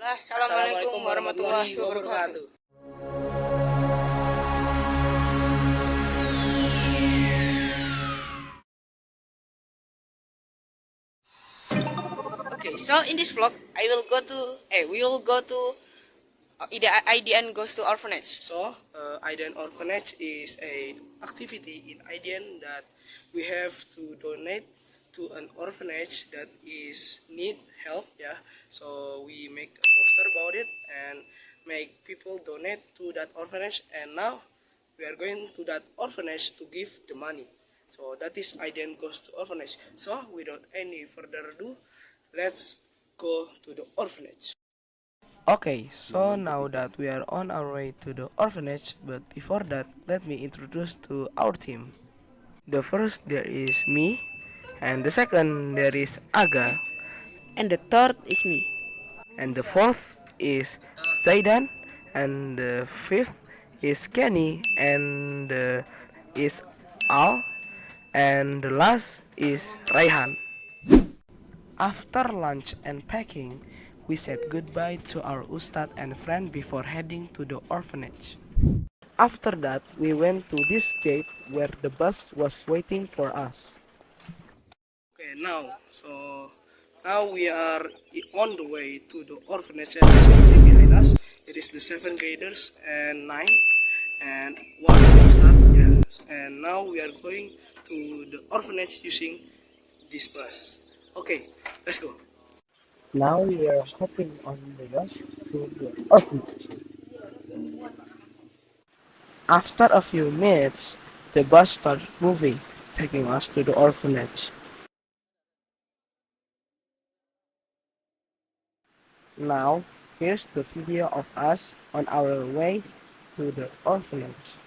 Assalamualaikum warahmatullahi wabarakatuh. Okay, so in this vlog, we will go to IDN goes to orphanage. So, IDN Orphanage is a activity in IDN that we have to donate to an orphanage that is need help. Yeah, so we make a poster about it and make people donate to that orphanage. And now we are going to that orphanage to give the money. So that is IDN goes to orphanage. So without any further ado, let's go to the orphanage. Okay, so now that we are on our way to the orphanage, but before that, let me introduce to our team. The first there is me, and the second there is Aga, And the third is me. and the fourth is Zaidan, and the fifth is Kenny, and is Al, and the last is Raihan. After lunch and packing, we said goodbye to our ustad and friend before heading to the orphanage. After that, we went to this gate where the bus was waiting for us. Okay, now we are on the way to the orphanage, and as you can see behind us, it is the 7th graders and 9 and 1 ustad. Yes, and now we are going to the orphanage using this bus. Okay, let's go. Now we are hopping on the bus to the orphanage. After a few minutes, the bus started moving, taking us to the orphanage. Now, here's the video of us on our way to the orphanage.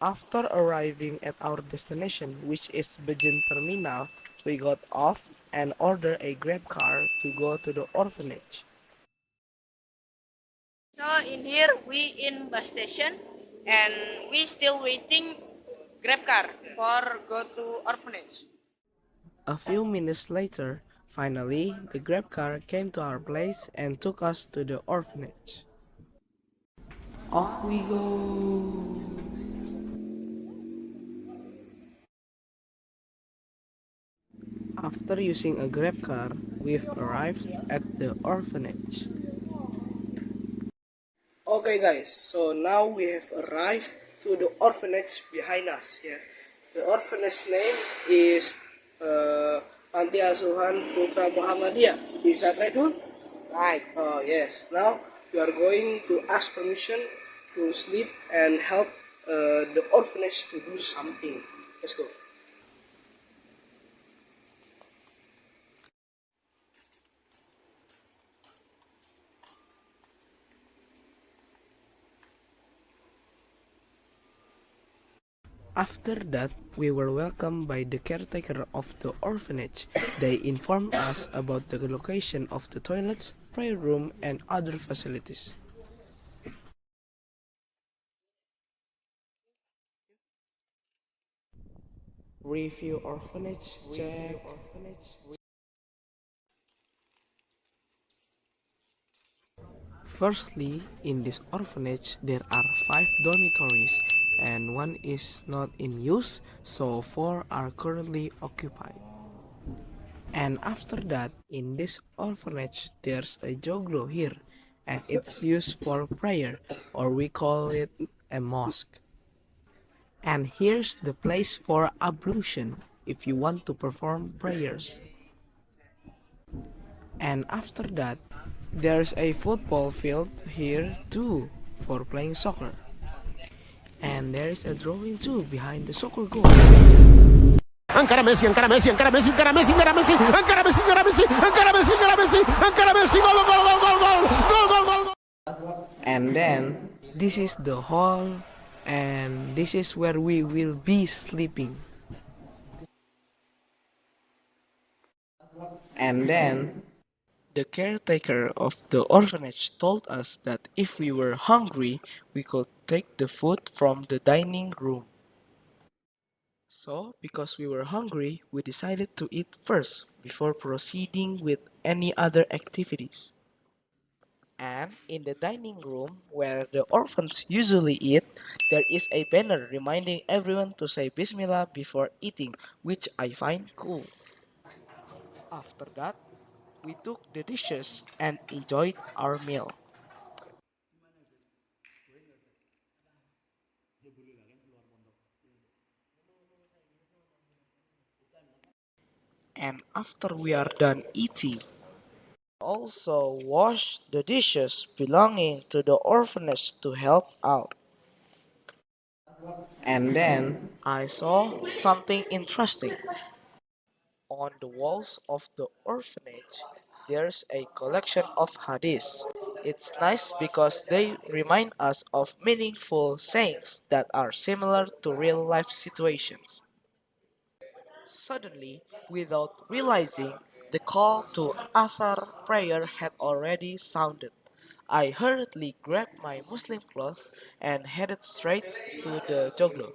After arriving at our destination, which is Bejen Terminal, we got off and ordered a Grab car to go to the orphanage. So in here we in bus station and we still waiting grab car for go to orphanage. A few minutes later, finally, the Grab car came to our place and took us to the orphanage. Off we go! After using a Grab car, we've arrived at the orphanage. Okay guys, so now we have arrived to the orphanage behind us. Yeah, the orphanage name is Panti Asuhan Putra Muhammadiyah. Is that right, Dul? Right. Oh yes. Now we are going to ask permission to sleep and help the orphanage to do something. Let's go. After that, we were welcomed by the caretaker of the orphanage. They informed us about the location of the toilets, prayer room, and other facilities. Review orphanage, check. Firstly, in this orphanage, there are 5 dormitories and one is not in use, so 4 are currently occupied. And after that, in this orphanage, there's a joglo here, and it's used for prayer, or we call it a mosque. And here's the place for ablution if you want to perform prayers. And after that, There's a football field here too for playing soccer. And there's a drawing too behind the soccer goal. Encara Messi, encara Messi, encara Messi, encara Messi, encara Messi, encara Messi, encara Messi, encara Messi, encara Messi, encara Messi, gol, gol, gol, gol, gol, gol, gol, gol. And then this is the hall, and this is where we will be sleeping. And then the caretaker of the orphanage told us that if we were hungry, we could take the food from the dining room. So, because we were hungry, we decided to eat first before proceeding with any other activities. And in the dining room where the orphans usually eat, there is a banner reminding everyone to say Bismillah before eating, which I find cool. After that, we took the dishes and enjoyed our meal. And after we are done eating, also wash the dishes belonging to the orphanage to help out. And then I saw something interesting. On the walls of the orphanage, there's a collection of hadiths. It's nice because they remind us of meaningful sayings that are similar to real life situations. Suddenly, without realizing, the call to Asar prayer had already sounded. I hurriedly grabbed my Muslim cloth and headed straight to the joglo.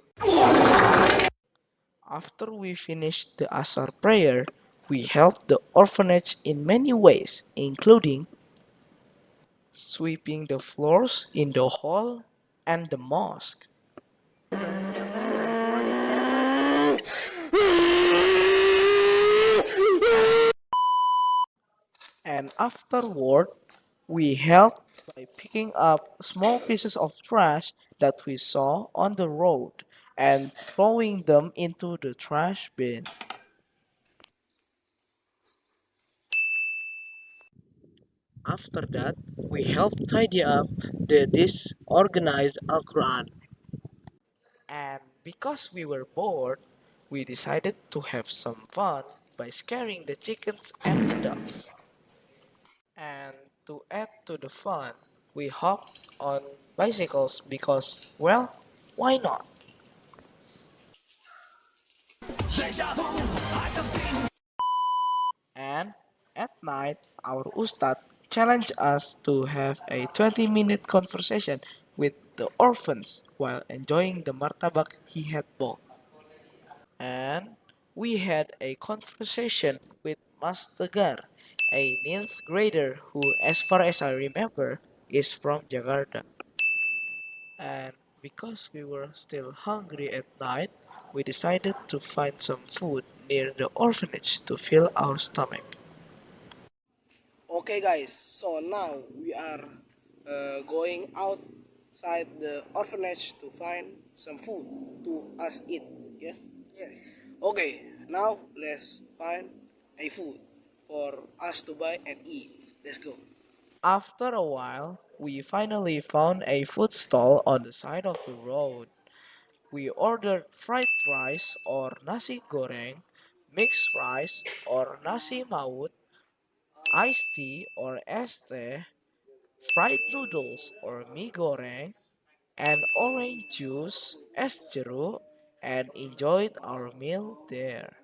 After we finished the Asar prayer, we helped the orphanage in many ways, including sweeping the floors in the hall and the mosque. And afterward, we helped by picking up small pieces of trash that we saw on the road and throwing them into the trash bin. After that, we helped tidy up the disorganized Al-Quran. And because we were bored, we decided to have some fun by scaring the chickens and the ducks. And to add to the fun, we hopped on bicycles because, well, why not? And at night, our Ustad challenged us to have a 20-minute conversation with the orphans while enjoying the martabak he had bought. And we had a conversation with Mas Tegar, a ninth grader who, as far as I remember, is from Jakarta. And because we were still hungry at night, we decided to find some food near the orphanage to fill our stomach. Okay, guys, so now we are going outside the orphanage to find some food to us eat. Yes? Yes. Okay, now let's find a food for us to buy and eat. Let's go. After a while, we finally found a food stall on the side of the road. We ordered fried rice or nasi goreng, mixed rice or nasi maut, iced tea or es teh, fried noodles or mie goreng, and orange juice es jeruk, and enjoyed our meal there.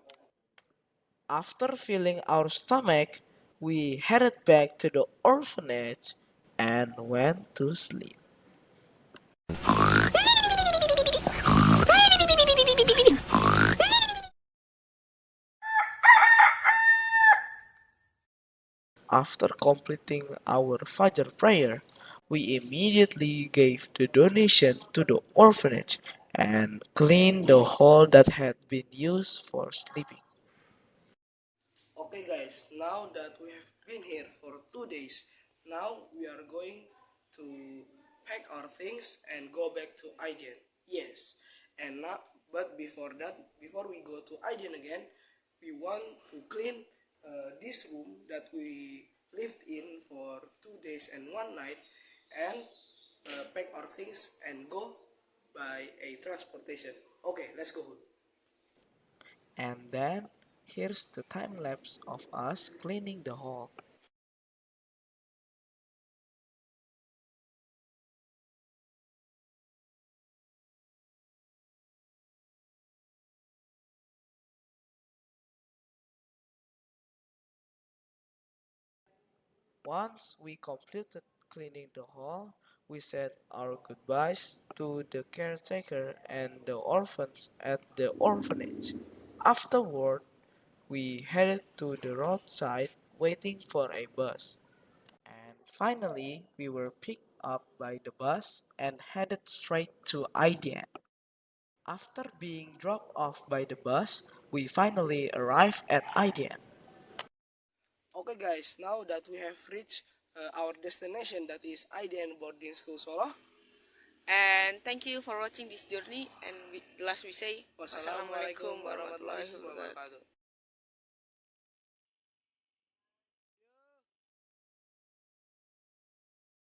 After filling our stomach, we headed back to the orphanage and went to sleep. After completing our Fajr prayer, we immediately gave the donation to the orphanage and cleaned the hall that had been used for sleeping. Okay, guys, now that we have been here for 2 days, now we are going to pack our things and go back to IDN. Yes, and now, but before that, before we go to IDN again, we want to clean this room that we lived in for 2 days and 1 night, and pack our things and go by a transportation. Okay, let's go. And then here's the time lapse of us cleaning the hall. Once we completed cleaning the hall, we said our goodbyes to the caretaker and the orphans at the orphanage. Afterward, we headed to the roadside waiting for a bus. And finally, we were picked up by the bus and headed straight to IDN. After being dropped off by the bus, we finally arrived at IDN. Okay guys, now that we have reached our destination, that is IDN Boarding School Solo. And thank you for watching this journey. And last we say, Wassalamualaikum warahmatullahi wabarakatuh.